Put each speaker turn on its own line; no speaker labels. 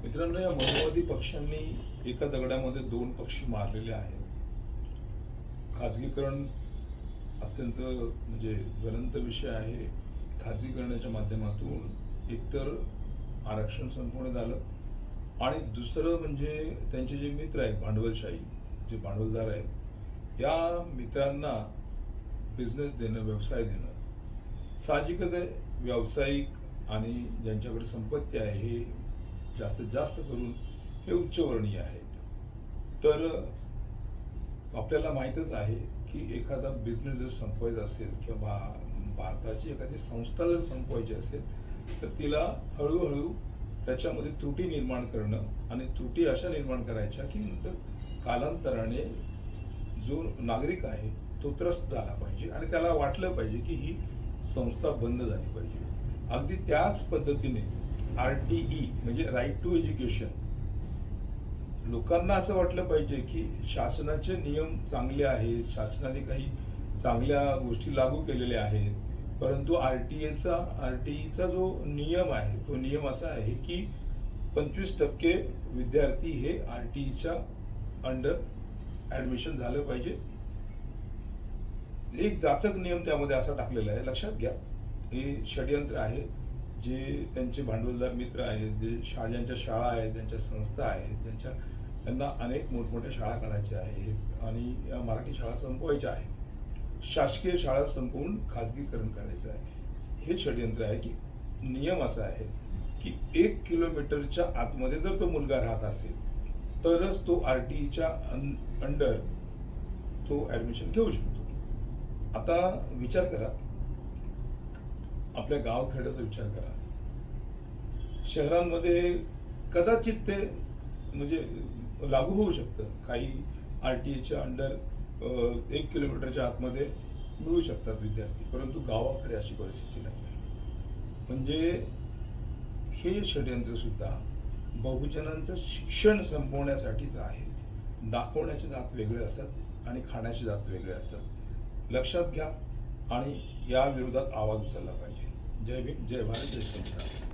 मित्रांनो, या माओवादी पक्षांनी एका दगडामध्ये दोन पक्षी मारलेले आहेत. खाजगीकरण अत्यंत म्हणजे ज्वलंत विषय आहे. खाजगीकरणाच्या माध्यमातून एकतर आरक्षण संपवण्यात आलं आणि दुसरं म्हणजे त्यांचे जे मित्र आहेत, भांडवलशाही जे भांडवलदार आहेत, या मित्रांना बिझनेस देणं, व्यवसाय देणं साहजिकच आहे. व्यावसायिक आणि ज्यांच्याकडे संपत्ती आहे हे जास्तीत जास्त करून हे उच्चवर्णीय आहेत. तर आपल्याला माहीतच आहे की एखादा बिझनेस जर संपवायचा असेल किंवा भारताची एखादी संस्था जर संपवायची असेल तर तिला हळूहळू त्याच्यामध्ये त्रुटी निर्माण करणं आणि त्रुटी अशा निर्माण करायच्या की नंतर कालांतराने जो नागरिक आहे तो त्रस्त झाला पाहिजे आणि त्याला वाटलं पाहिजे की ही संस्था बंद झाली पाहिजे. अगदी त्याच पद्धतीने RTE म्हणजे राईट टू एज्युकेशन, लोकांना असं वाटलं पाहिजे की शासनाचे नियम चांगले आहेत, शासनाने काही चांगल्या गोष्टी लागू केलेल्या आहेत, परंतु RTEचा जो नियम आहे तो नियम असा आहे की 25% विद्यार्थी हे RTEच्या अंडर ॲडमिशन झालं पाहिजे. एक जाचक नियम त्यामध्ये असा टाकलेला आहे. लक्षात घ्या, हे षडयंत्र आहे. जे त्यांचे भांडवलदार मित्र आहेत, जे ज्यांच्या शाळा आहेत, ज्यांच्या संस्था आहेत, त्यांना अनेक मोठमोठ्या शाळा काढायच्या आहेत आणि मराठी शाळा संपवायच्या आहेत, शासकीय शाळा संपवून खाजगीकरण करायचं आहे. हे षडयंत्र आहे की नियम असा आहे की 1 किलोमीटरच्या आतमध्ये जर तो मुलगा राहत असेल तरच तो RTEच्या अंडर तो ॲडमिशन घेऊ शकतो. आता विचार करा, आपल्या गावखेड्याचा विचार करा. शहरांमध्ये कदाचित ते म्हणजे लागू होऊ शकतं, काही RTEच्या अंडर 1 किलोमीटरच्या आतमध्ये मिळू शकतात विद्यार्थी, परंतु गावाकडे अशी परिस्थिती नाही आहे. म्हणजे हे षडयंत्र सुद्धा बहुजनांचं शिक्षण संपवण्यासाठीच आहे. दाखवण्याचे जात वेगळे असतात आणि खाण्याचे जात वेगळे असतात. लक्षात घ्या आणि या विरोधात आवाज उचलला पाहिजे. जय भीम, जय भारत, जय संविधान.